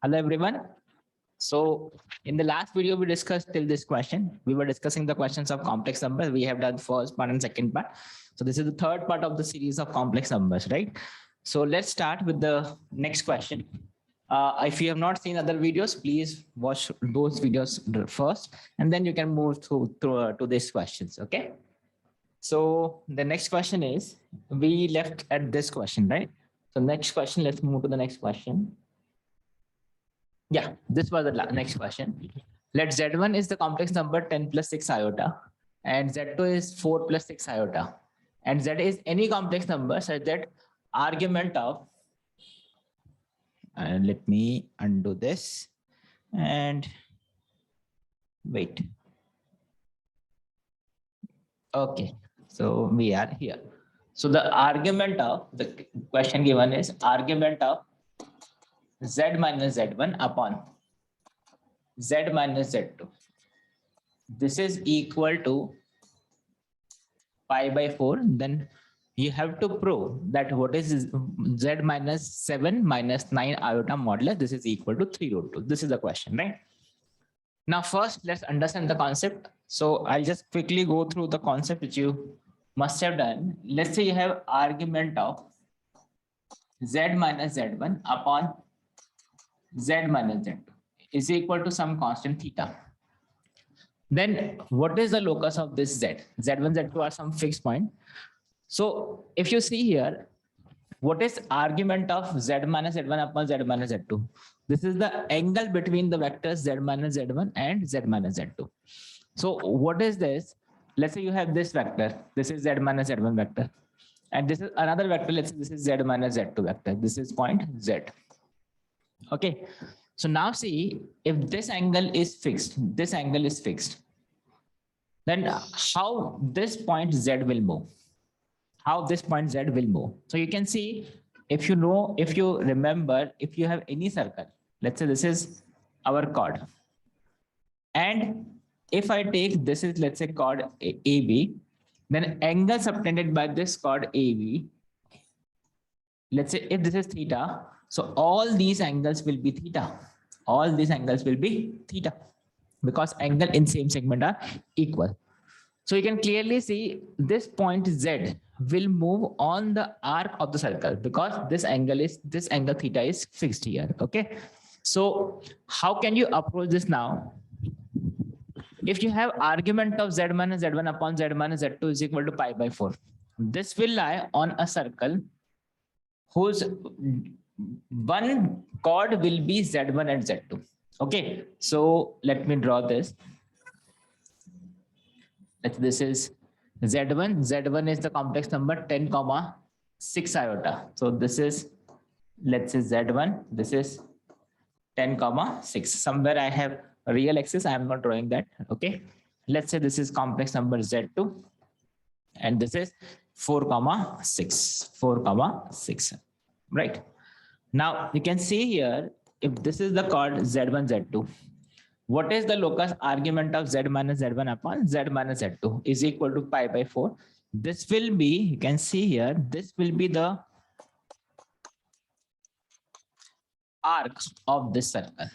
Hello everyone. So in the last video, we discussed till this question. We were discussing the questions of complex numbers. We have done first part and second part. So this is the third part of the series of complex numbers, right? So let's start with the next question. If you have not seen other videos, please watch those videos first, and then you can move to these questions, okay? So the next question is, we left at this question, right? So next question, let's move to the next question. Yeah, this was the next question. Let Z1 is the complex number 10 plus 6 iota, and Z2 is 4 plus 6 iota, and Z is any complex number such that argument of, and let me undo this and wait. Okay, so we are here. So the argument of the question given is argument of Z minus Z1 upon Z minus Z2. This is equal to pi by 4. Then you have to prove that what is Z minus 7 minus 9 iota modulus. This is equal to 3 root 2. This is the question, right? Now, first, let's understand the concept. So I'll just quickly go through the concept which you must have done. Let's say you have argument of Z minus Z1 upon Z minus Z2 is equal to some constant theta. Then what is the locus of this Z? Z1, Z2 are some fixed point. So if you see here, what is argument of Z minus Z1 upon Z minus Z2? This is the angle between the vectors Z minus Z1 and Z minus Z2. So what is this? Let's say you have this vector. This is Z minus Z1 vector. And this is another vector. Let's say this is Z minus Z2 vector. This is point Z. Okay. So now see, if this angle is fixed, then how this point Z will move? How this point Z will move? So you can see, if you know, if you remember, if you have any circle, let's say this is our chord. And if I take this is, let's say, chord AB, then angle subtended by this chord AB, let's say if this is theta, so all these angles will be theta. All these angles will be theta because angle in same segment are equal. So you can clearly see this point Z will move on the arc of the circle because this angle theta is fixed here. Okay. So how can you approach this now? If you have argument of Z minus Z1 upon Z minus Z2 is equal to pi by 4, this will lie on a circle whose one chord will be Z1 and Z2. Okay, so let me draw this. This is Z1. Z1 is the complex number 10, 6 iota. So this is, let's say, Z1. This is 10, 6. Somewhere I have a real axis. I am not drawing that. Okay. Let's say this is complex number Z2. And this is 4, 6. 4, 6. Right. Now you can see here, if this is the chord Z1, Z2, what is the locus argument of Z minus Z1 upon Z minus Z2 is equal to pi by 4. This will be, you can see here, this will be the arc of this circle.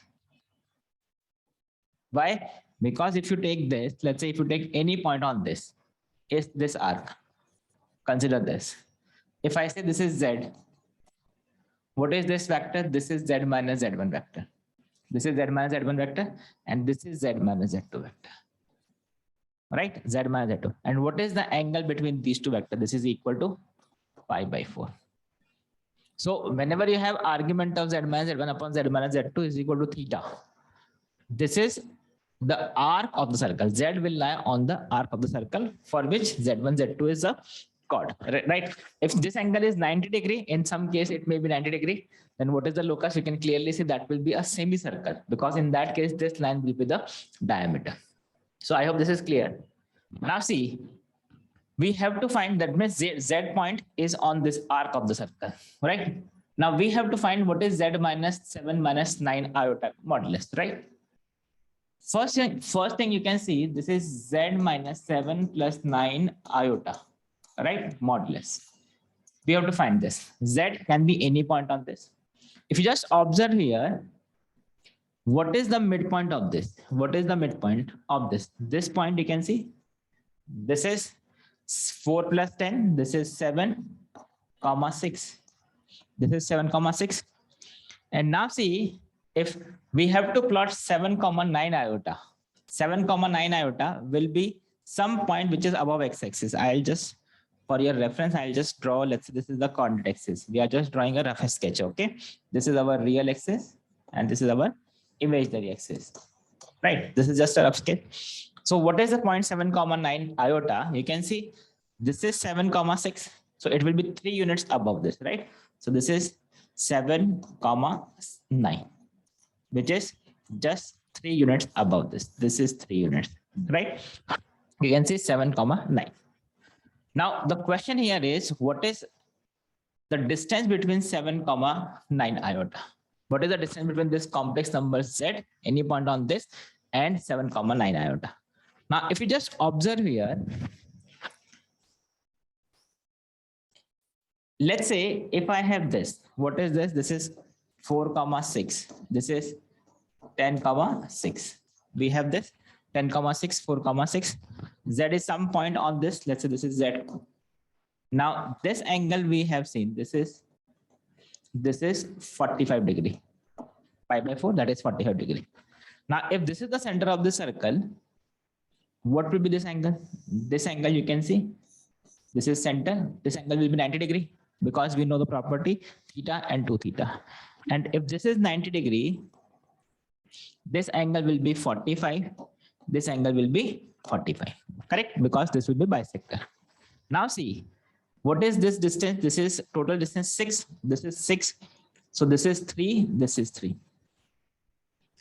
Why? Because if you take this, let's say if you take any point on this, is this arc. Consider this. If I say this is Z, what is this vector? This is Z minus Z1 vector. This is Z minus Z1 vector, and this is Z minus Z2 vector. Right? Z minus Z2. And what is the angle between these two vectors? This is equal to pi by 4. So whenever you have argument of Z minus Z1 upon Z minus Z2 is equal to theta, this is the arc of the circle. Z will lie on the arc of the circle for which Z1, Z2 is a chord, right? If this angle is 90 degree, in some case it may be 90 degree, then what is the locus? You can clearly see that will be a semicircle because in that case, this line will be the diameter. So I hope this is clear. Now see, we have to find that means Z point is on this arc of the circle, right? Now we have to find what is Z minus 7 minus 9 iota modulus, right? First thing you can see, this is Z minus 7 plus 9 iota, right? Modulus. We have to find this. Z can be any point on this. If you just observe here, What is the midpoint of this? What is the midpoint of this? This point you can see, this is 4 plus 10, this is 7, comma 6. This is 7, comma 6. And now see, if we have to plot 7, comma 9 iota, 7, comma 9 iota will be some point which is above x-axis. I'll just, for your reference, I'll just draw, let's say this is the coordinate axis. We are just drawing a rough sketch, okay? This is our real axis and this is our imaginary axis, right? This is just a rough sketch. So what is the point 7, comma 9 iota? You can see this is 7, comma 6. So it will be 3 units above this, right? So this is 7, comma 9, which is just 3 units above this. This is 3 units, right? You can see 7, comma 9. Now the question here is, what is the distance between 7, comma 9 iota? What is the distance between this complex number z, any point on this, and 7, comma 9 iota? Now, if you just observe here, let's say if I have this, what is this? This is 4, comma 6. This is 10, comma 6. We have this 10, comma 6, 4, comma 6. Z is some point on this. Let's say this is Z. Now, this angle we have seen, this is 45 degree. Pi by 4, that is 45 degree. Now, if this is the center of the circle, what will be this angle? This angle you can see, this is center. This angle will be 90 degree because we know the property theta and 2 theta. And if this is 90 degree, this angle will be 45. This angle will be 45, correct? Because this will be bisector. Now see, what is this distance? This is total distance 6. This is 6. So this is 3. This is 3.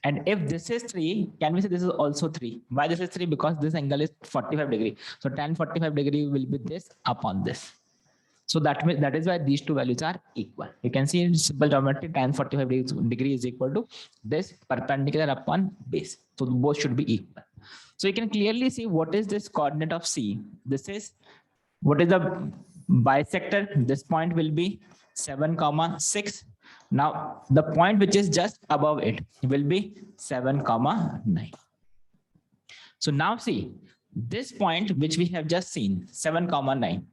And if this is 3, can we say this is also 3? Why this is 3? Because this angle is 45 degree. So tan 45 degree will be this upon this. So that is why these two values are equal. You can see in simple geometry, tan 45 degree is equal to this perpendicular upon base. So both should be equal. So you can clearly see what is this coordinate of C. This is what is the bisector. This point will be 7, comma 6. Now the point which is just above it will be 7, comma 9. So now see this point which we have just seen, 7, comma 9.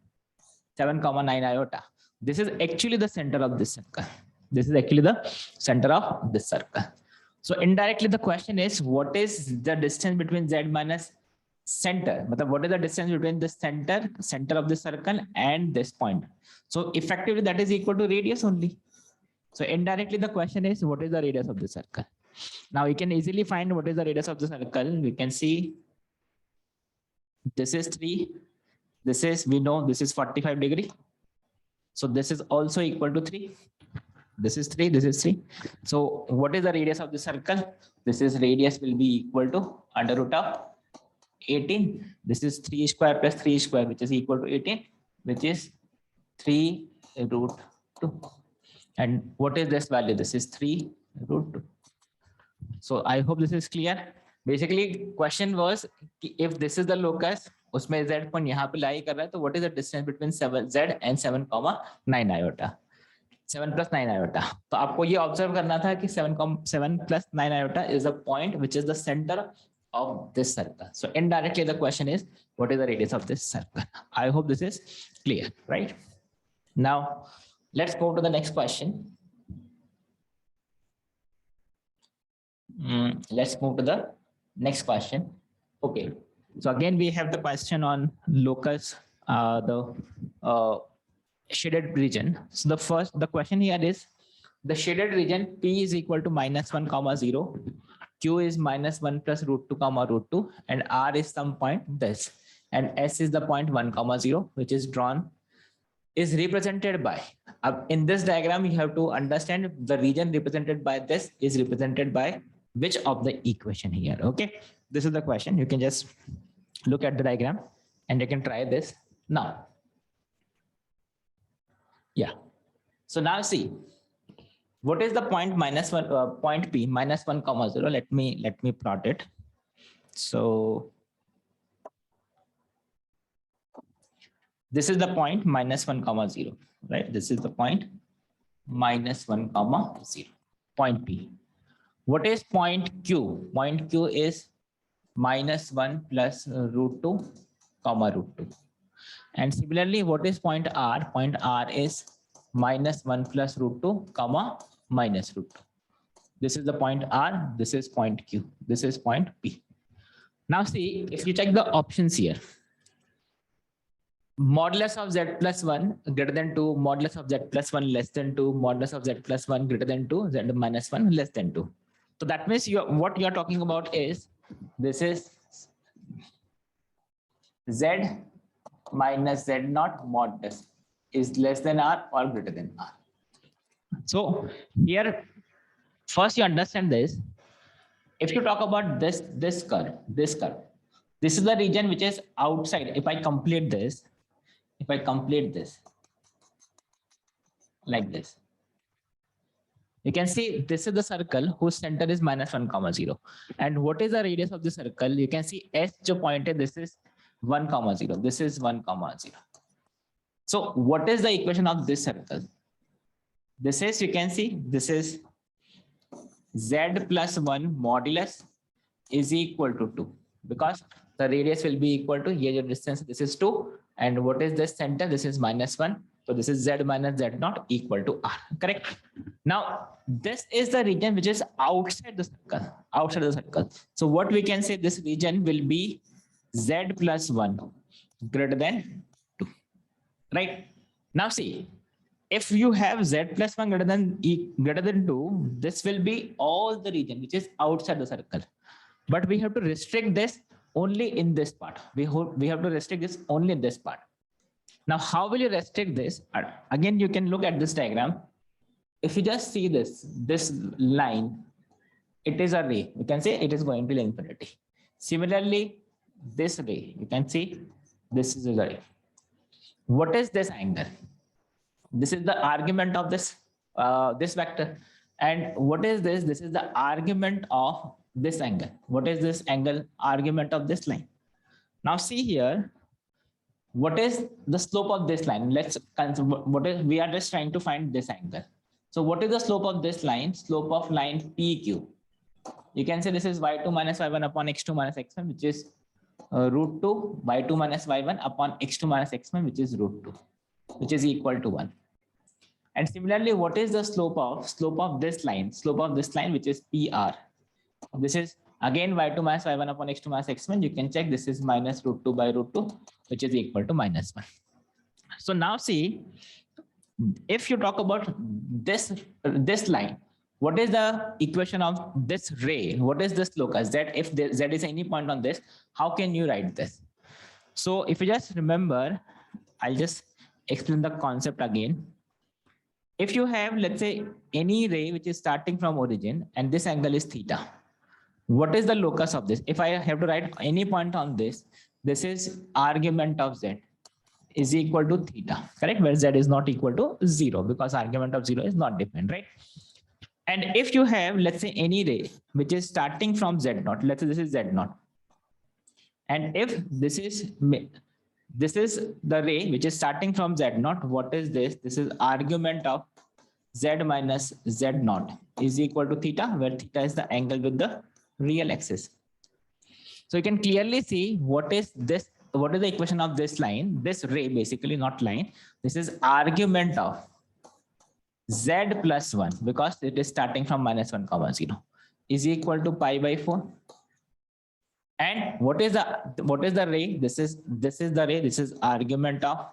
7, comma 9 iota. This is actually the center of this circle. This is actually the center of this circle. So indirectly the question is, what is the distance between Z minus center? What is the distance between the center of the circle and this point? So effectively that is equal to radius only. So indirectly the question is, what is the radius of the circle? Now you can easily find what is the radius of the circle. We can see this is 3. This is, we know this is 45 degree. So this is also equal to 3. This is 3, this is 3. So what is the radius of the circle? This is radius will be equal to under root of 18. This is 3 square plus 3 square, which is equal to 18, which is 3 root 2. And what is this value? This is 3 root 2. So I hope this is clear. Basically question was, if this is the locus, उसमें z point यहाँ पे lie कर रहा है, तो what is the distance between 7z and 7, 9 iota? 7 plus 9 iota. तो आपको ये observe करना था कि 7 plus 9 iota is a point which is the center of this circle. So indirectly the question is, what is the radius of this circle? I hope this is clear, right? Now let's go to the next question. Let's move to the next question. Okay. So again, we have the question on locus, the shaded region. So the question here is, the shaded region P is equal to -1, 0, Q is -1 plus root 2, root 2, and R is some point this, and S is the point 1, 0, which is drawn, is represented by, in this diagram, you have to understand the region represented by this is represented by which of the equation here. Okay, this is the question. You can just look at the diagram and you can try this now. Yeah. So now see, what is the point -1, point P -1, 0? Let me plot it. So this is the point -1, 0, right? This is the point -1, 0, point P. What is point Q? Point Q is -1 plus √2 comma √2. And similarly, what is point R? Point R is -1 plus √2 comma minus √2. This is the point R, this is point Q, this is point P. Now see, if you check the options here, modulus of z plus 1 greater than 2, modulus of z plus 1 less than 2, modulus of z plus 1 greater than 2, z minus 1 less than 2. So that means what you're talking about is, this is z minus z naught modulus is less than R or greater than R. So here, first you understand this. If you talk about this curve, this is the region which is outside. If I complete this like this, you can see this is the circle whose center is -1 comma 0. And what is the radius of the circle? You can see S jo point hai, this is 1 comma 0. This is 1 comma 0. So what is the equation of this circle? This is, you can see, this is z plus 1 modulus is equal to 2, because the radius will be equal to, here your distance, this is 2, and what is this center? This is -1. So this is z minus z naught equal to R, correct? Now this is the region which is outside the circle, So what we can say, this region will be z plus 1 greater than 2, right? Now see, if you have z plus 1 greater than 2, this will be all the region which is outside the circle. But we have to restrict this only in this part. We have to restrict this only in this part. Now, how will you restrict this? Again, you can look at this diagram. If you just see this line, it is a ray. You can say it is going till infinity. Similarly, this ray, you can see this is a ray. What is this angle? This is the argument of this vector. And what is this? This is the argument of this angle. What is this angle? Argument of this line. Now see here, what is the slope of this line? Let's consider we are just trying to find this angle. So what is the slope of this line? Slope of line PQ. You can say this is y2 minus y1 upon x2 minus x1, which is √2 y2 minus y1 upon x2 minus x1, which is √2, which is equal to 1. And similarly, what is the slope of this line? Slope of this line, which is PR. This is again y2 minus y1 upon x2 minus x1. You can check, this is minus √2 by √2, which is equal to -1. So now see, if you talk about this line, what is the equation of this ray? What is this locus? That if z is any point on this, how can you write this? So if you just remember, I'll just explain the concept again. If you have, let's say, any ray which is starting from origin and this angle is theta, what is the locus of this? If I have to write any point on this, this is argument of z is equal to theta, correct? Where z is not equal to 0, because argument of 0 is not defined, right? And if you have, let's say, any ray which is starting from z naught, let's say this is z naught, and if this is the ray which is starting from z naught, what is this? This is argument of z minus z naught is equal to theta, where theta is the angle with the real axis. So you can clearly see what is this, what is the equation of this line, this ray, basically not line. This is argument of z plus 1, because it is starting from -1 comma 0, is equal to pi by 4. And what is the ray? This is the ray. This is argument of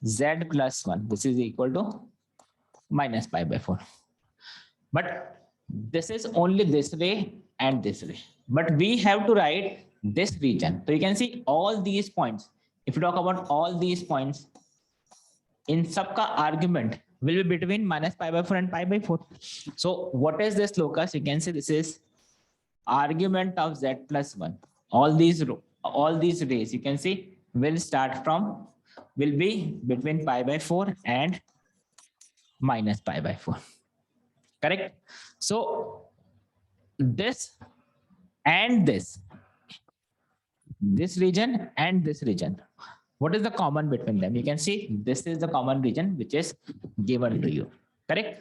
z plus 1. This is equal to minus pi by 4. But this is only this ray and this ray. But we have to write this region. So you can see all these points. If you talk about all these points, in sabka argument will be between minus pi by 4 and pi by 4. So what is this locus? You can say this is argument of z plus 1. All these rays, you can see, will be between pi by 4 and minus pi by 4, correct? So this and this region and this region, what is the common between them? You can see this is the common region which is given to you, correct?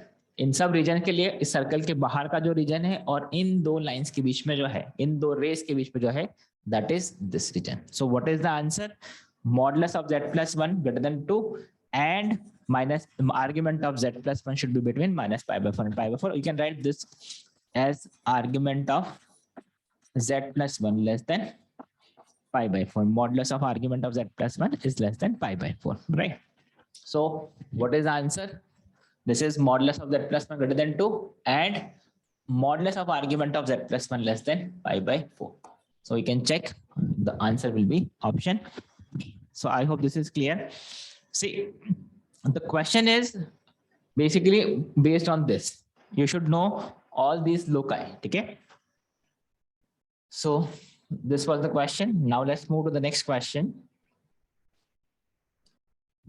इन सब reason के लिए इस circle के बाहर का जो reason है और इन दो लाइंस के बीच में जो है, इन दो रेस के बीच में जो है, that is this region. So what is the answer? Modulus of z plus 1 greater than 2 and minus argument of z plus 1 should be between minus pi by 4 and pi by 4. You can write this as argument of z plus 1 less than pi by 4. Modulus of argument of z plus 1 is less than pi by 4, right? So what is the answer? This is modulus of z plus 1 greater than 2 and modulus of argument of z plus 1 less than pi by 4. So you can check, the answer will be option. So I hope this is clear. See, the question is basically based on this. You should know all these loci. Okay. So this was the question. Now let's move to the next question.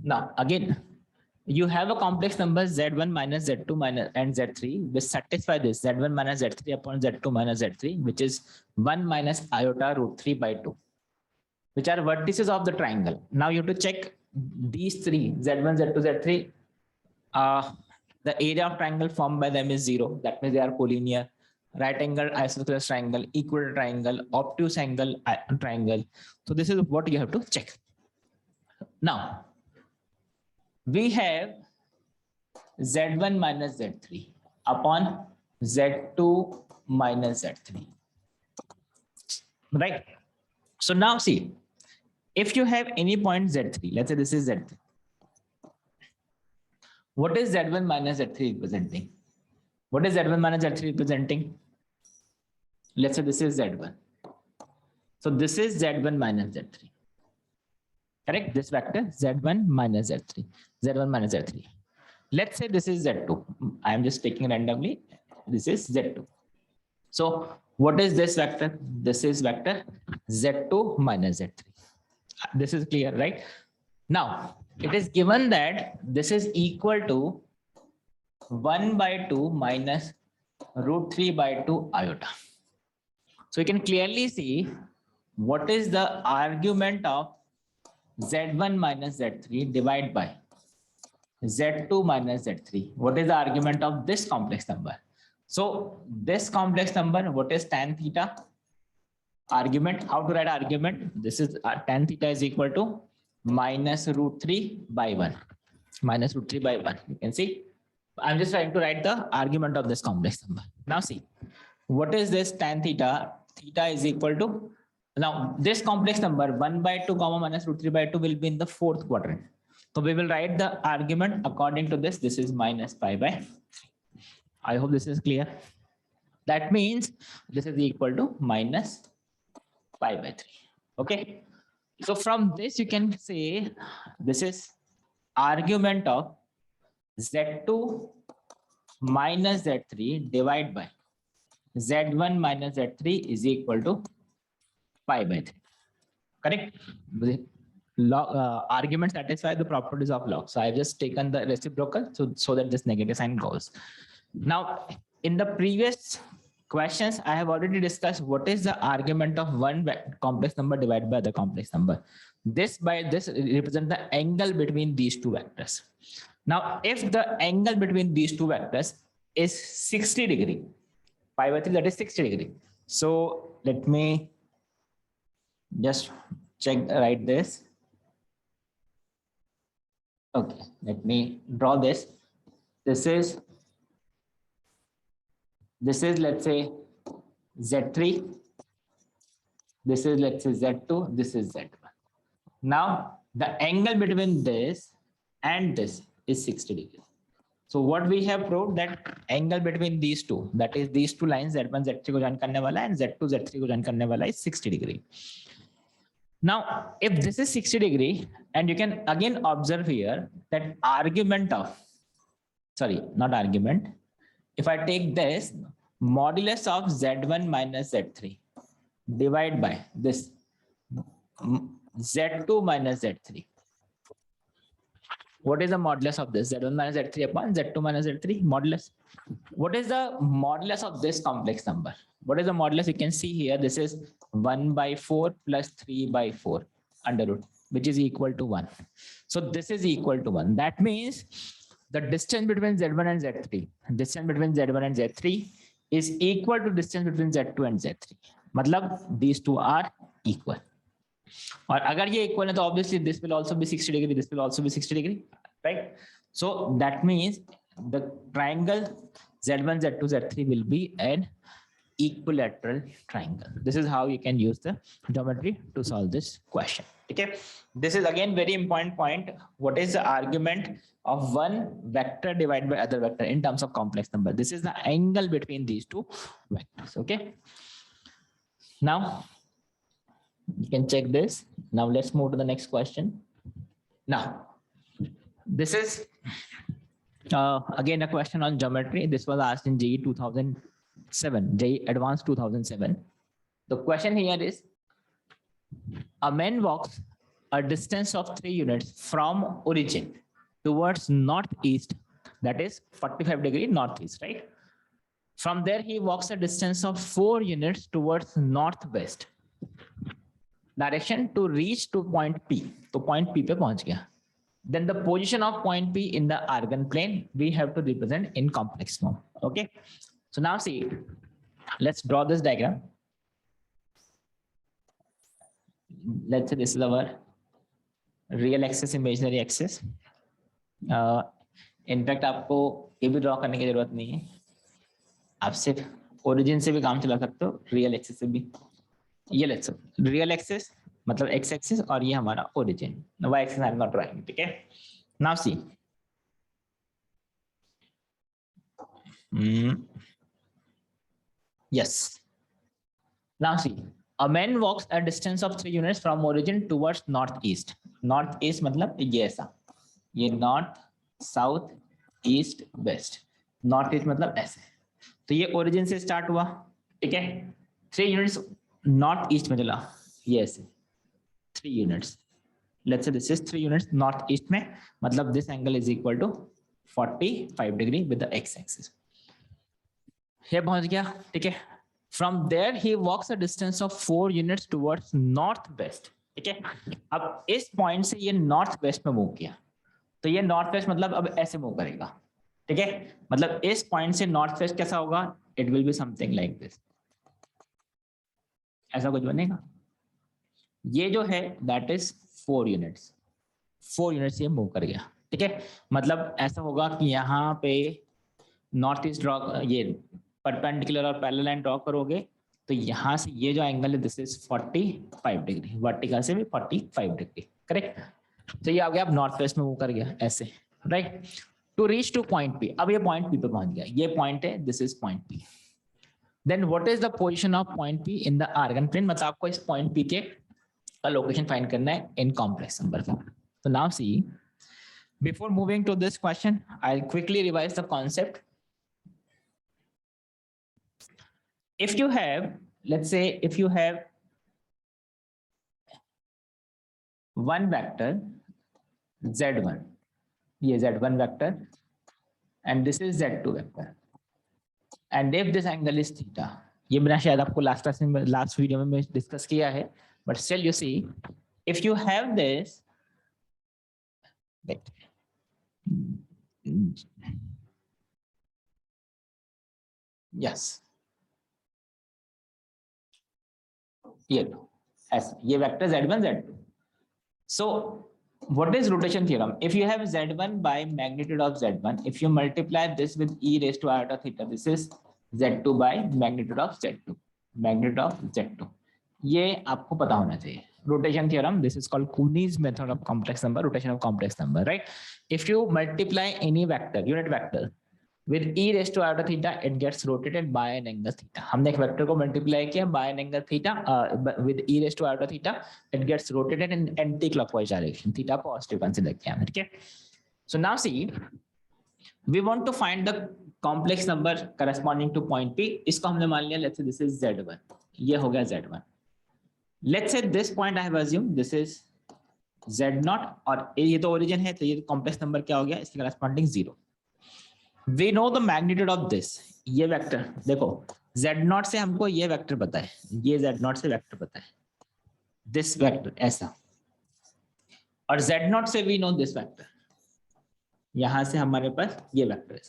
Now again, you have a complex number z1 minus z2 minus and z3 which satisfy this z1 minus z3 upon z2 minus z3, which is 1 minus iota root 3 by 2. Which are vertices of the triangle. Now you have to check these three, z1, z2, z3. The area of triangle formed by them is 0. That means they are collinear. Right angle isosceles triangle, equilateral triangle, obtuse angle triangle. So this is what you have to check. Now we have z1 minus z3 upon z2 minus z3. Right. So now see, if you have any point z3, let's say this is z3. What is z1 minus z3 representing? What is z1 minus z3 representing? Let's say this is z1. So this is z1 minus z3. Correct? This vector z1 minus z3. Z1 minus z3. Let's say this is z2. I am just taking randomly. This is z2. So what is this vector? This is vector z2 minus z3. This is clear, right? Now it is given that this is equal to 1 by 2 minus root 3 by 2 iota. So you can clearly see what is the argument of z1 minus z3 divided by z2 minus z3. What is the argument of this complex number? So this complex number, what is tan theta? Argument, how to write argument? This is tan theta is equal to minus root 3 by 1. Minus root 3 by 1. You can see, I'm just trying to write the argument of this complex number. Now see, what is this tan theta? Theta is equal to, now this complex number 1 by 2 comma minus root 3 by 2 will be in the fourth quadrant. So we will write the argument according to this. This is minus pi by 3. I hope this is clear. That means this is equal to minus pi by 3. Okay. So from this you can say this is argument of z2 minus z3 divided by z1 minus z3 is equal to pi by 3. Correct? Argument satisfy the properties of log. So I've just taken the reciprocal so that this negative sign goes. Now in the previous questions, I have already discussed what is the argument of one complex number divided by the complex number. This by this represents the angle between these two vectors. Now, if the angle between these two vectors is 60 degree, pi by 3, that is 60 degree. So let me just check, write this. Okay, let me draw this. This is let's say Z3. This is let's say Z2. This is Z1. Now the angle between this and this is 60 degrees. So what we have proved that angle between these two, that is these two lines Z1 Z3 को join करने वाला and Z2 Z3 को join करने वाला is 60 degree. Now if this is 60 degree, and you can again observe here that argument of, sorry, not argument. If I take this modulus of Z1 minus Z3 divided by this Z2 minus Z3. What is the modulus of this? Z1 minus Z3 upon Z2 minus Z3 modulus. What is the modulus of this complex number? What is the modulus? You can see here, this is 1 by 4 plus 3 by 4 under root, which is equal to 1. So this is equal to 1. That means the distance between Z1 and Z3, distance between Z1 and Z3 is equal to distance between Z2 and Z3. मतलब these two are equal. और अगर ये equal है तो obviously this will also be 60 degree, this will also be 60 degree, right? So that means the triangle Z1, Z2, Z3 will be an equilateral triangle. This is how you can use the geometry to solve this question. Okay, this is again very important point. What is the argument of one vector divided by other vector in terms of complex number? This is the angle between these two vectors. Okay, now you can check this. Now let's move to the next question. Now this is again a question on geometry. This was asked in JEE 2007, JEE Advanced 2007. The question here is, a man walks a distance of 3 units from origin towards northeast, that is 45 degree northeast, right? From there he walks a distance of 4 units towards northwest direction to reach to point P. तो point P पे पहुंच गया. Then the position of point P in the Argan plane we have to represent in complex form. Okay. So now see, let's draw this diagram. Let's say this is our real axis, imaginary axis. In fact, आपको ये भी draw करने की जरूरत नहीं है. आप सिर्फ origin से भी काम चला सकते हो, real axis से भी. ये let's say real axis मतलब x axis और ये हमारा origin. Y axis I'm not drawing. ठीक है. Now see. Yes. Now see, a man walks a distance of 3 units from origin towards northeast. Northeast मतलब ये ऐसा, ये north, south, east, west. Northeast मतलब ऐसे. तो ये origin से start हुआ, ठीक है? 3 units northeast में चला, ये ऐसे. 3 units. Let's say this is 3 units northeast में, मतलब this angle is equal to 45 degree with the x-axis. ये पहुंच गया, ठीक है? From there he walks a distance of 4 units towards northwest. ठीक है? अब इस पॉइंट से ये नॉर्थवेस्ट में मूव किया, तो ये नॉर्थवेस्ट मतलब अब ऐसे मूव करेगा. ठीक है? मतलब इस पॉइंट से नॉर्थवेस्ट कैसा होगा? It will be something like this. ऐसा कुछ बनेगा. ये जो है दैट इज 4 यूनिट्स. 4 यूनिट्स ये मूव कर गया. ठीक है? मतलब ऐसा होगा कि यहाँ पे नॉर्थ ईस्ट ड्रॉ, ये परपेंडिकुलर और पैरेलल लाइन ड्रॉ करोगे तो यहाँ से ये जो एंगल है दिस इज 45 डिग्री, वर्टिकल से भी 45 डिग्री. करेक्ट? तो ये आ गया, अब नॉर्थ वेस्ट में मूव कर गया ऐसे, right? To reach to point P. अब ये पॉइंट पी पे पहुंच गया. ये पॉइंट है, this is point P. Then what is the position of point P in the Argand plane? मतलब आपको इस पॉइंट पी के लोकेशन फाइंड करना है इन कॉम्प्लेक्स नंबर फॉर्म. तो now see, before moving to this question I will quickly revise the concept. If you have, let's say, if you have one vector Z1, ये Z1 vector, and this is Z2 vector, and if this angle is theta, ये मैंने शायद आपको last video में discuss किया है, but still you see, if you have this, yes. ये vector Z1, Z2. So what is rotation theorem? If you have Z1 by magnitude of Z1, if you multiply this with e raised to iota theta, this is Z2 by magnitude of Z2. Magnitude of Z2. ये आपको पता होना चाहिए. Rotation theorem. This is called Cooney's method of complex number, rotation of complex number, right? If you multiply any vector, unit vector, with e raised to iota theta, it gets rotated by an angle theta. हमने एक vector को multiply किया by an angle theta, with e raised to iota theta, it gets rotated in anti-clockwise direction. Theta positive consider किया हमने, ठीक है? So now see, we want to find the complex number corresponding to point P. इसको हमने मान लिया, let's say this is Z1. ये हो गया Z1. Let's say this point I have assumed this is Z0 और ये तो origin है, तो ये complex number क्या हो गया? इसके corresponding 0. We know the magnitude of this. ये वेक्टर देखो, Z0 से हमको ये वेक्टर पता है, ये Z0 से वेक्टर पता है, this वेक्टर ऐसा, और Z0 से we know this वेक्टर. यहाँ से हमारे पास ये वेक्टर है,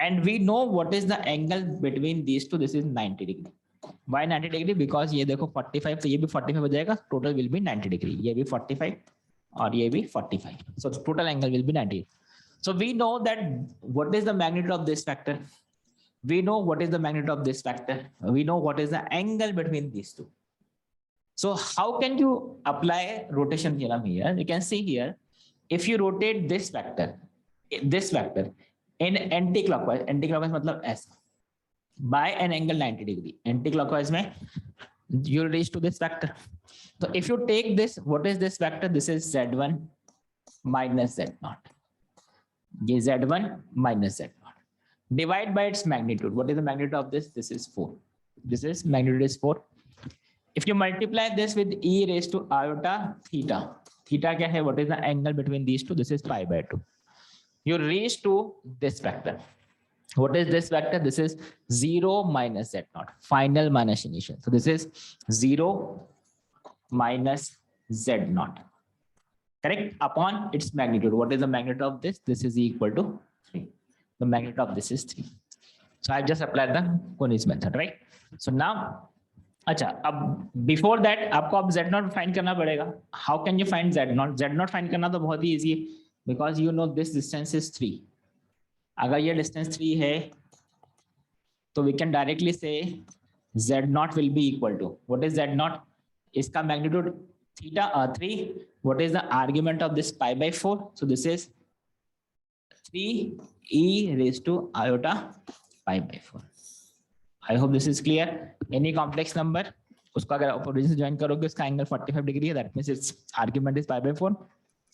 and we know what is the angle between these two, this is 90 degree. Why 90 degree? Because ये देखो 45, तो ये भी 45 हो जाएगा, total will be 90 degree. ये भी 45 और ये भी 45, so total angle will be 90. So we know that what is the magnitude of this vector. We know what is the magnitude of this vector. We know what is the angle between these two. So how can you apply rotation theorem here? You can see here, if you rotate this vector in anti-clockwise मतलब ऐसा, by an angle 90 degree, anti-clockwise में you'll reach to this vector. So if you take this, what is this vector? This is Z1 minus Z0. ये Z1 minus Z0. Divide by its magnitude. What is the magnitude of this? This is 4. This is magnitude is 4. If you multiply this with e raised to iota theta, theta क्या है? What is the angle between these two? This is pi by 2. You reach to this vector. What is this vector? This is 0 minus Z0, final minus initial. So this is 0 minus Z0, correct? Upon its magnitude. What is the magnitude of this? This is equal to 3. The magnitude of this is 3. So I just applied the Koni's method, right? So now, अच्छा, अब before that आपको अब Z0 find करना पड़ेगा. How can you find Z0? Z0 find करना तो बहुत ही easy है, because you know this distance is 3. अगर ये distance 3 है, तो we can directly say Z0 will be equal to, what is Z0? इसका magnitude theta 3. What is the argument of this pi by 4? So this is 3 e raised to iota pi by 4. I hope this is clear. Any complex number, उसको अगर आप origin से join करोगे, उसका angle 45 degree है, that means its argument is pi by 4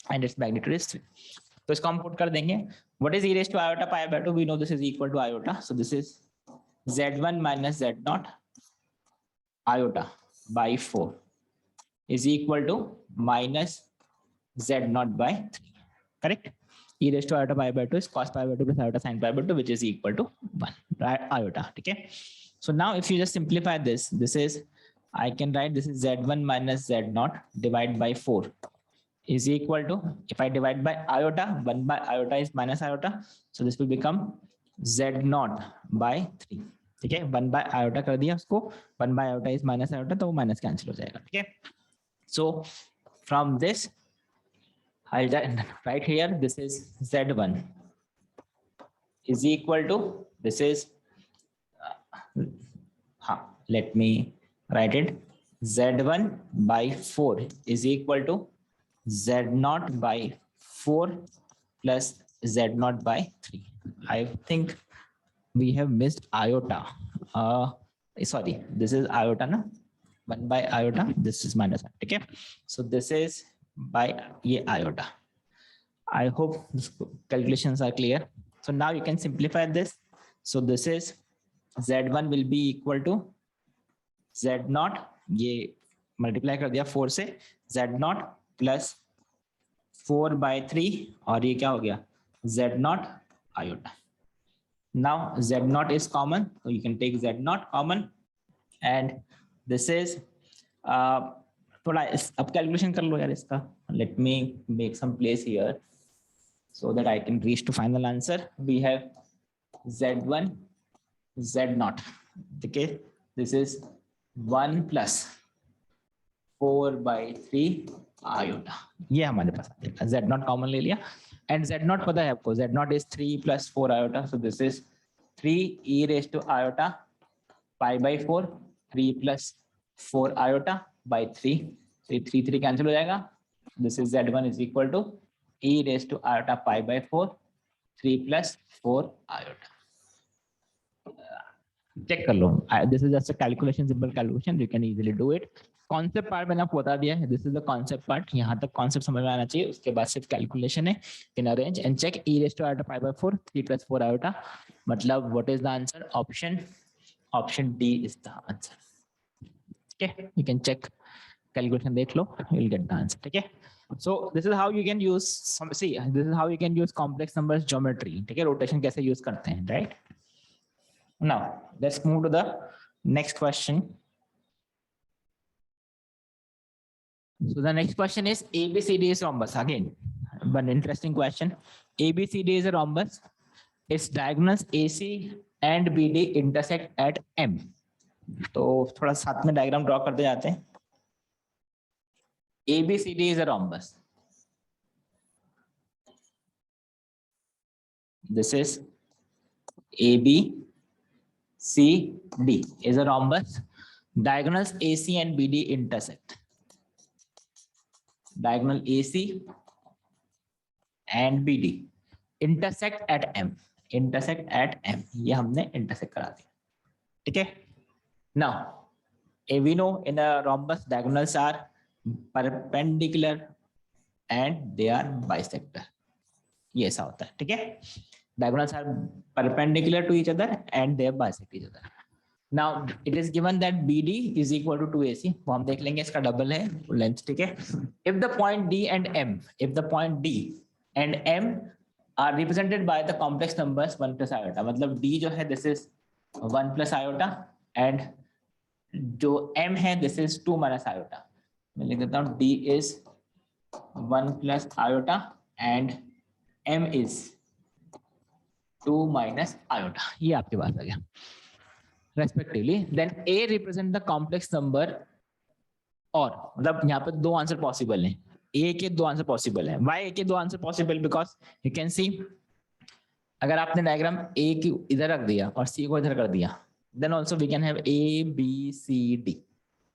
and its magnitude is 3. तो इसको हम put कर देंगे. What is e raised to iota pi by 2? We know this is equal to iota. So this is Z1 minus Z0 iota by 4 is equal to minus Z0 by 3. Correct? E raised to iota pi by 2 is cos pi by 2 plus iota sin pi by 2, which is equal to 1, right? Iota. Okay. So now if you just simplify this, this is, I can write this is Z1 minus Z0 divided by 4 is equal to, if I divide by iota, 1 by iota is minus iota. So this will become Z0 by 3. Okay. 1 by iota कर दिया उसको, 1 by iota is minus iota, तो वो minus cancel हो जाएगा. Okay. So from this, I'll write here, this is Z1 is equal to, this is, let me write it, Z1 by 4 is equal to Z0 by 4 plus Z0 by 3. I think we have missed iota. Sorry, this is iota, no? 1 by iota, this is minus. Okay, so this is by iota. I hope these calculations are clear. So now you can simplify this. So this is Z1 will be equal to Z0, ये multiply कर दिया 4 से, Z0 plus 4 by 3 और ये क्या हो गया Z0 iota. Now Z0 is common, so you can take Z0 common, and this is थोड़ा अब कैलकुलेशन कर लो यार इसका. Let me make some place here so that I can reach to final answer. We have Z1 Z0. Okay, this is 1 plus 4 by 3 iota. ये हमारे पास आ जाएगा. Z0 common ले लिया, and Z0 पता है आपको, Z0 is 3 plus 4 iota. So this is 3 e raised to iota pi by 4, 3 plus 4 iota by 3. So 3 cancel हो जाएगा. This is Z1 is equal to e raised to iota pi by 4, 3 plus 4 iota. Check कर लो. This is just a calculation, simple calculation. You can easily do it. Concept part मैंने आपको बता दिया है. This is the concept part. यहाँ तक concept समझ में आना चाहिए. उसके बाद सिर्फ calculation है. Can arrange and check e raised to iota pi by 4, 3 plus 4 iota. मतलब what is the answer? Option D is the answer. Okay, you can check calculation देख लो. You'll get the answer. Okay. So this is how you can use some, see, this is how you can use complex numbers geometry. ठीक है, rotation कैसे use करते हैं, right? Now let's move to the next question. So the next question is ABCD is rhombus. Again, but interesting question. ABCD is a rhombus. Its diagonals AC and BD intersect at M. तो थोड़ा साथ में diagram draw करते जाते हैं. ABCD is a rhombus. This is ABCD is a rhombus. Diagonals AC and BD intersect. Diagonal AC and BD intersect at M. Intersect at M. ये हमने intersect करा दिया. ठीक है. Now, we know in a rhombus diagonals are perpendicular and they are bisector. ये ऐसा होता है. ठीक है. Diagonals are perpendicular to each other and they bisect each other. Now it is given that BD is equal to 2AC. वो हम देख लेंगे इसका डबल है लेंथ. ठीक है. If the point D and M, if the point D and M are represented by the complex numbers 1 plus iota, मतलब D जो है this is 1 plus iota and जो M है this is 2 minus iota. मैं लिख देता हूँ D is 1 plus iota and M is 2 minus iota. ये आपके पास आ गया respectively. Then A represent the complex number, और मतलब यहाँ पे दो आंसर पॉसिबल हैं. A के दो आंसर पॉसिबल हैं. Why A के दो answer possible? Because you can see अगर आपने डायग्राम A की इधर रख दिया और C को इधर कर दिया, then also we can have A, B, C, D.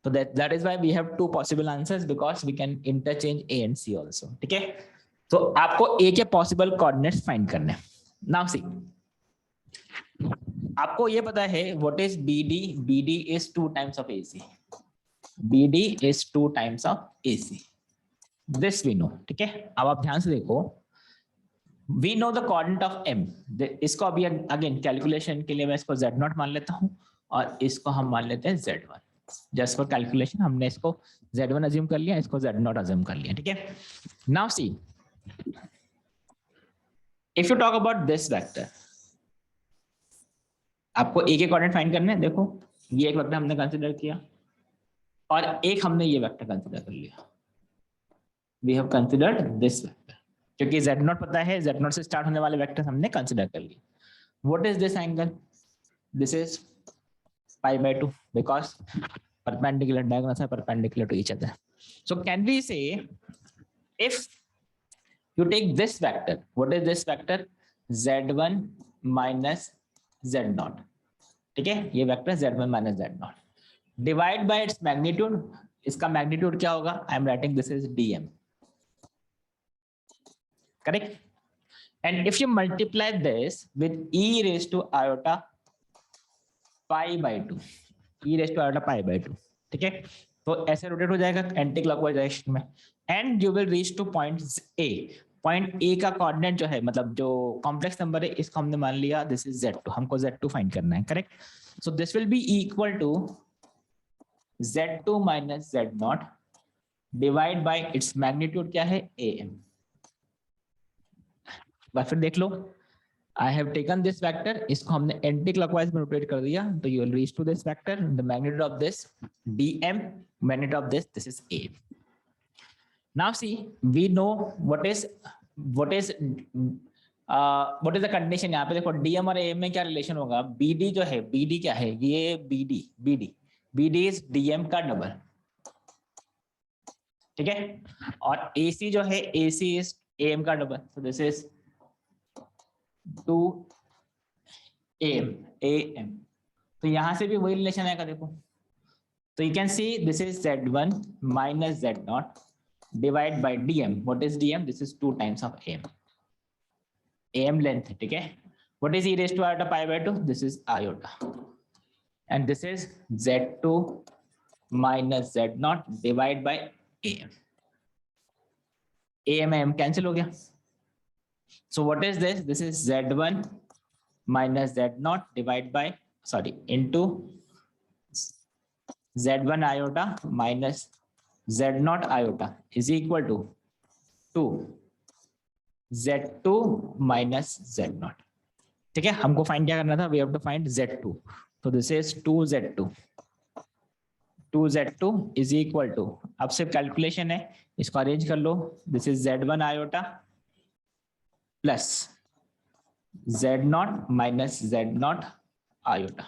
So that is why we have two possible answers, because we can interchange A and C also. ठीक है. तो आपको A के possible coordinates find करने. Now see, आपको ये पता है what is BD? BD is 2 times of AC. BD is 2 times of AC. This we know. ठीक है. अब आप ध्यान से देखो, we know the coordinate of M. इसको अभी again calculation के लिए मैं इसको Z0 मान लेता हूँ और इसको हम मान लेते हैं Z1. Just for calculation हमने इसको Z1 assume कर लिया, इसको Z0 assume कर लिया. ठीक है. Now see, if you talk about this vector, आपको A के कोऑर्डिनेट फाइंड करने हैं. देखो ये एक वेक्टर हमने कंसीडर किया और एक हमने ये वेक्टर कंसीडर कर लिया. We have considered this vector, क्योंकि Z0 पता है, Z0 से स्टार्ट होने वाले वेक्टर्स हमने कंसीडर कर लिए. What is this angle? This is pi by 2 because perpendicular diagonals are perpendicular to each other. So can we say if you take this vector, what is this vector? Z1 minus Z0. ठीक है. ये vector Z1 minus Z0 divide by its magnitude. इसका magnitude क्या होगा? I am writing this is dm. Correct. And if you multiply this with e raised to iota pi by 2, e raised to iota pi by 2. ठीक है. तो ऐसे rotate हो जाएगा anti clockwise direction में and you will reach to point A. Point A का coordinate जो है, मतलब जो कॉम्प्लेक्स नंबर है, इसको हमने मान लिया दिस इज Z2. हमको Z2 फाइंड करना है. Correct. So this will be equal to Z2 minus Z0 divide by its magnitude क्या है? AM. बस फिर देख लो, I have taken this vector, इसको हमने एंटी क्लॉकवाइज में रोटेट कर दिया, तो you will reach to this vector. The magnitude of this DM, magnitude of this is A. Now see, we know what is the condition. यहाँ पे देखो DM और AM में क्या रिलेशन होगा? BD जो है, BD क्या है? ये BD is DM का डबल. ठीक है. और AC जो है, AC is AM का double. So this is 2 AM. तो यहाँ से भी वही रिलेशन आएगा. देखो, तो you can see this is Z1 minus Z0 divide by DM. What is DM? This is 2 times of AM. AM length. ठीक है. What is e raised to iota pi by 2? This is iota. And this is Z2 minus Z0 divide by AM. AM cancel हो गया. So what is this? This is Z1 minus Z0 divide by, into Z1 iota minus Z0 iota is equal to 2 Z2 minus Z0. ठीक है. हमको find क्या करना था? We have to find Z2. तो this is 2Z2. 2Z2 is equal to, अब सिर्फ calculation है, इसको अरेंज कर लो. This is Z1 iota plus z naught minus z naught iota.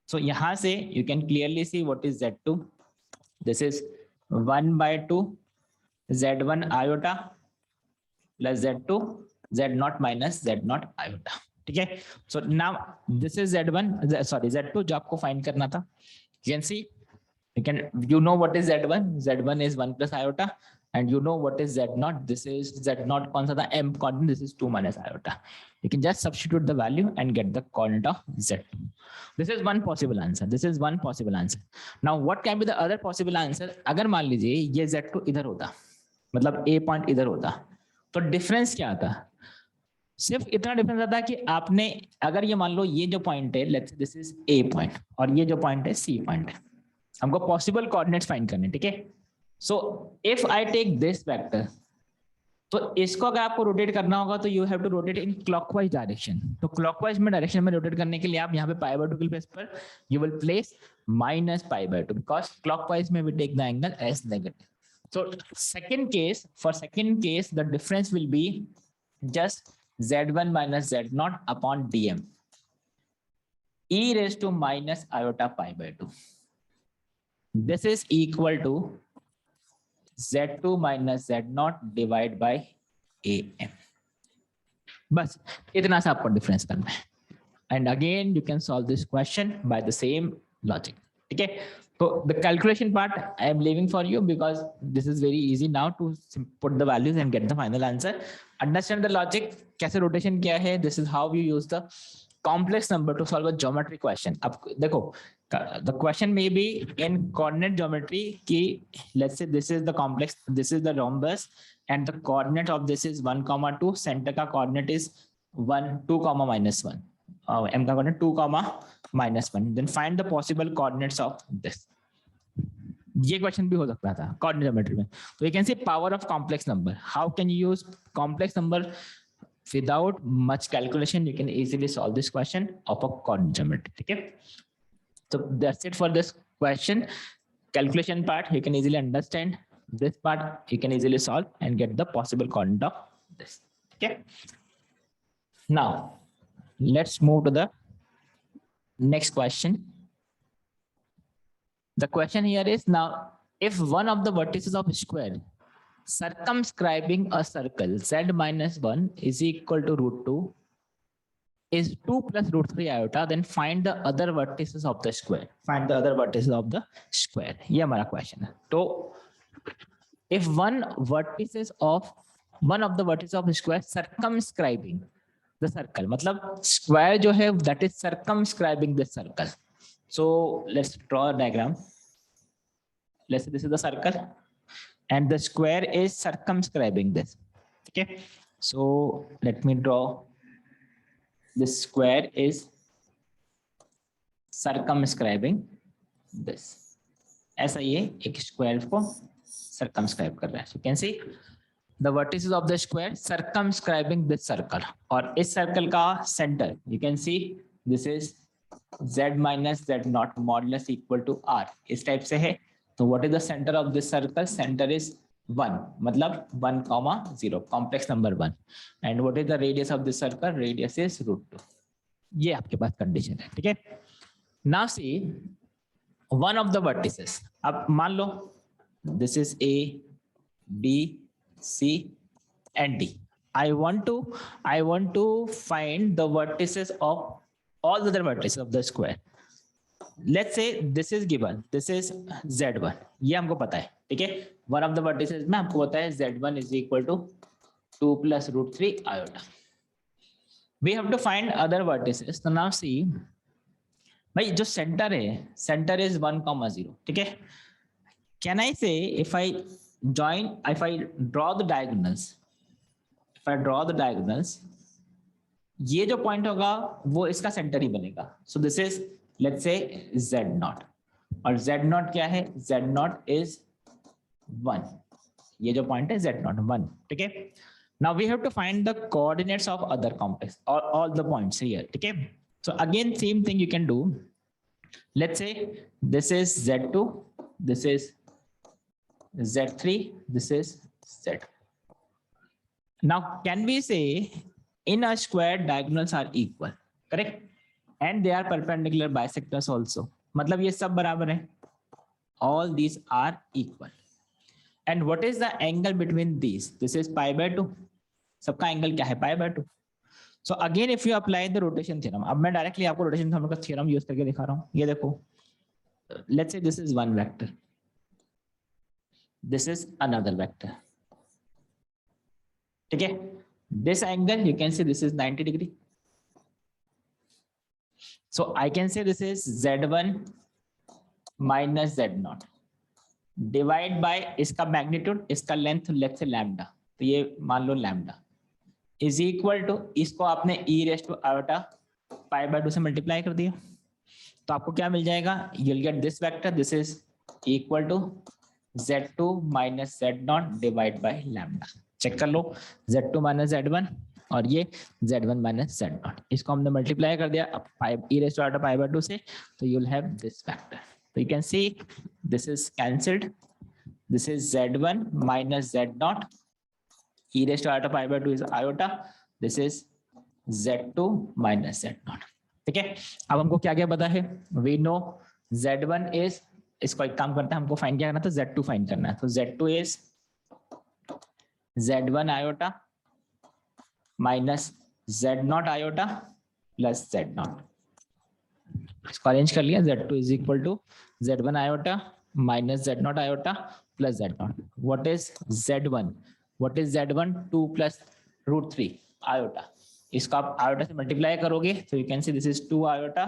So यहाँ से you can clearly see what is z2. This is 1 by 2 z1 iota plus z2 z naught minus z naught iota. ठीक है. So now this is z1, sorry z2 जो आपको find करना था. You can see, you know what is z1. Z1 is 1 plus iota, and you know what is z naught. This is z naught कौन सा था, m coordinate. This is 2 minus iota. You can just substitute the value and get the coordinate of z2. This is one possible answer. This is one possible answer. Now what can be the other possible answer? अगर मान लीजिए ये z2 इधर होता, मतलब a point इधर होता, तो डिफरेंस क्या आता? सिर्फ इतना डिफरेंस आता कि आपने, अगर ये मान लो ये जो पॉइंट है, let's say this is a point, और ये जो पॉइंट है c पॉइंट है, हमको पॉसिबल कोऑर्डिनेट्स फाइंड करने. ठीक है. So if I take this vector, तो इसको अगर आपको रोटेट करना होगा तो you have to rotate in clockwise direction. तो क्लॉकवाइज में डायरेक्शन में रोटेट करने के लिए आप यहाँ पे π/2 के प्लेस पर you will place -π/2, because clockwise में we take the angle as negative. So second case, for second case the difference will be just z1 minus z0 upon dm e raised to minus iota π/2. This is equal to z2 minus z0 divided by am. बस इतना सा आपको difference करना है. And again you can solve this question by the same logic. ठीक है. So the calculation part I am leaving for you, because this is very easy now to put the values and get the final answer. Understand the logic, कैसे rotation किया है. This is how you use the complex number to solve a geometry question. अब देखो, the question may be in coordinate geometry कि let's say this is the complex, this is the rhombus, and the coordinate of this is 1, 2. Center का coordinate is 1, 2, -1. M का coordinate 2, -1. Then find the possible coordinates of this. ये question भी हो सकता था coordinate geometry में. तो you can see power of complex number. How can you use complex number without much calculation? You can easily solve this question of a coordinate geometry. ठीक है. So that's it for this question. Calculation part you can easily understand. This part you can easily solve and get the possible coordinate of this. Okay. Now let's move to the next question. The question here is, now if one of the vertices of a square circumscribing a circle z minus 1 is equal to √2 is 2 plus √3 iota, then find the other vertices of the square. Find the other vertices of the square. ये हमारा question है. तो if one of the vertices of the square circumscribing the circle, मतलब square जो है that is circumscribing this circle. So let's draw a diagram. Let's say this is the circle and the square is circumscribing this. Okay. So let me draw. This square is circumscribing this. ऐसा ये एक square को circumscribe कर रहा है. So you can see the vertices of the square circumscribing this circle. और इस circle का center you can see this is z minus z0 modulus equal to r. इस टाइप से है. तो what is the center of this circle? Center is 1, मतलब 1, 0, complex number 1. And what is the radius of this circle? Radius is √2. ये आपके पास condition है. ठीक है. Now see one of the vertices. अब मान लो this is A, B, C and D. I want to find the vertices of all the other vertices of the square. Let's say this is given, this is z1. ये हमको पता है. ठीक है. One of the vertices में हमको पता है z1 is equal to 2 plus √3 iota. We have to find other vertices. So now see, भाई जो center है, center is 1, 0. ठीक है. Can I say if I draw the diagonals, ये जो पॉइंट होगा वो इसका सेंटर ही बनेगा. So this is let's say z0, और z0 क्या है? z0 is 1. ये जो पॉइंट है z0 1. ठीक है. Now we have to find the coordinates of other complex और ऑल द पॉइंट्स हियर. ठीक है. So again same thing you can do. Let's say this is z2, this is z3, this is z. Now can we say in a square diagonals are equal, correct, and they are perpendicular bisectors also. मतलब ये सब बराबर है, all these are equal. And what is the angle between these? This is pi by 2. सबका angle क्या है? pi by 2. So again if you apply the rotation theorem, अब मैं डायरेक्टली आपको रोटेशन थ्योरम का थ्योरम यूज करके दिखा रहा हूँ. ये देखो, let's say this is one vector, this is another vector, ठीक है. This angle you can see this is 90 degree. So I can say this is Z1 minus Z0 divide by इसका magnitude, इसका लेंथ, लेट्स से लैम्डा, तो ये मान लो lambda is equal to, इसको आपने e raise to iota pi by 2 से multiply कर दिया, तो आपको क्या मिल जाएगा? You will get this vector, this is equal to Z2 minus Z0 divide by lambda. Check कर लो, Z2 माइनस Z1 और ये Z1 माइनस Z0, इसको हमने मल्टीप्लाई कर दिया e raise to iota pi by 2 से, तो you will have this vector. So you can see this is cancelled. This is Z1 minus Z0. E raised to iota pi by 2 is iota. This is Z2 minus Z0. ठीक है. अब हमको क्या क्या पता है? We know Z1 is, इसको एक काम करते हैं, हमको फाइंड क्या करना था? Z2 फाइंड करना है. तो Z2 is Z1 iota minus Z0 iota plus Z0. इसको अरेंज कर लिया. Z2 is equal to Z1 iota minus Z0 iota plus Z0. What is Z1? What is Z1? 2 plus root 3 iota. इसको आप iota से multiply करोगे, so you can see this is 2 iota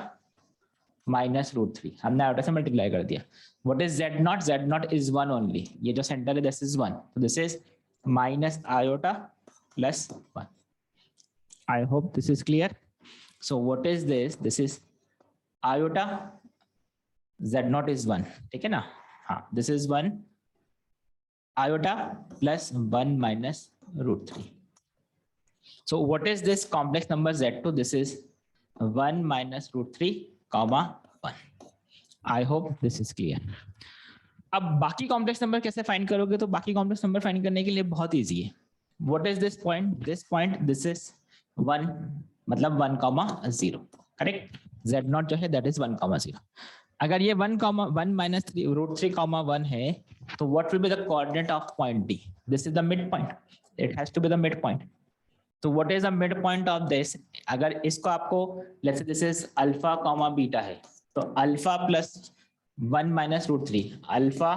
minus root 3. हमने iota से multiply कर दिया. What is Z0? Z0 is 1 only. ये जो सेंटर है this is 1. So this is minus iota plus 1. I hope this is clear. So what is this? This is iota, Z0 is 1, ठीक है ना. हाँ, this is 1 iota plus 1 minus root 3. So what is this complex number Z2? This is 1 minus root 3 comma 1. I hope this is clear. अब बाकी complex number कैसे find करोगे? तो बाकी कॉम्प्लेक्स नंबर फाइंड करने के लिए बहुत इजी है. What is this point? This point, this is 1, मतलब 1 comma 0, करेक्ट. Z0 जो है that is 1 comma 0. अगर ये 1 comma 1 minus root 3 comma 1 है, तो what will be the coordinate of point D? This is the midpoint. It has to be the midpoint. So what is the midpoint of this? अगर इसको आपको let's say this is alpha comma beta है, तो alpha plus 1 minus root 3, alpha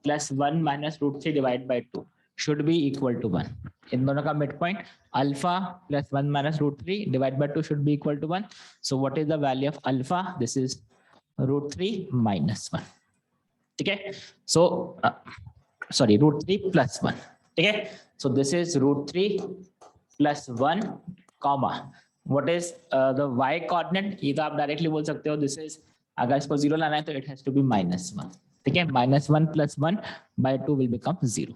plus 1 minus root 3 divided by 2 should be equal to 1. इन दोनों का midpoint alpha plus 1 minus root 3 divided by 2 should be equal to 1. So what is the value of alpha? This is root 3 minus 1. ठीक है. So sorry, root 3 plus 1. ठीक है. So this is root 3 plus 1 comma. What is the y coordinate? ये तो आप directly बोल सकते हो. This is, अगर इसको 0 लाना है तो it has to be minus 1. ठीक है. minus 1 plus 1 by 2 will become 0.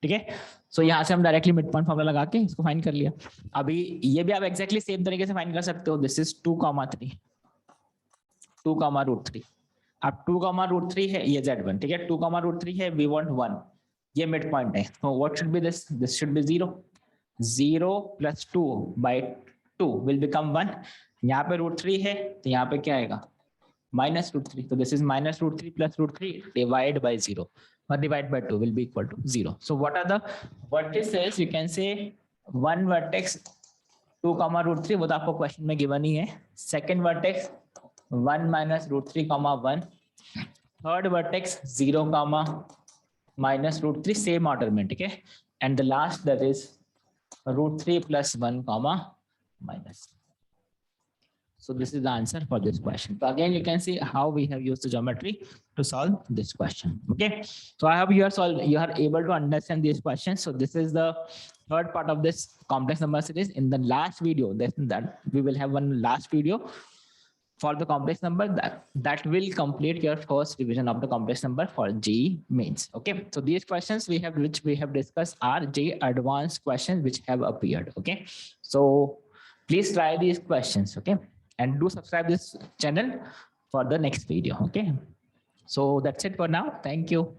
ठीक है. सो यहाँ से हम डायरेक्टली मिड पॉइंट फॉर्मूला लगा के इसको फाइंड कर लिया. अभी ये भी आप एक्जैक्टली सेम तरीके से फाइंड कर सकते हो. This is 2 comma 3, 2 comma root 3. अब 2 comma root 3 है, ये Z1, ठीक है. 2 comma root 3 है, वी वांट 1, ये मिड पॉइंट है. तो what should be this? This should be 0. 0 plus 2 by 2 will become 1. यहाँ पे root 3 है, तो यहाँ पे क्या आएगा? minus root 3. तो this is minus root 3 plus root 3 divide by 0. Or divide by 2 will be equal to 0. So what are the vertices? You can say one vertex 2 comma root 3, वो तो आपको क्वेश्चन में गिवन ही है. Second vertex 1 minus root 3 comma 1. Third vertex 0 comma minus root 3, same order में, ठीक है. And the last that is root 3 plus 1 comma minus. So this is the answer for this question. So again, you can see how we have used the geometry to solve this question. Okay. So I hope you are able to understand these questions. So this is the third part of this complex number series. In the last video, that we will have one last video for the complex number that will complete your first revision of the complex number for JEE mains. Okay. So these questions which we have discussed are JEE advanced questions which have appeared. Okay. So please try these questions. Okay. And do subscribe this channel for the next video. Okay. So that's it for now. Thank you.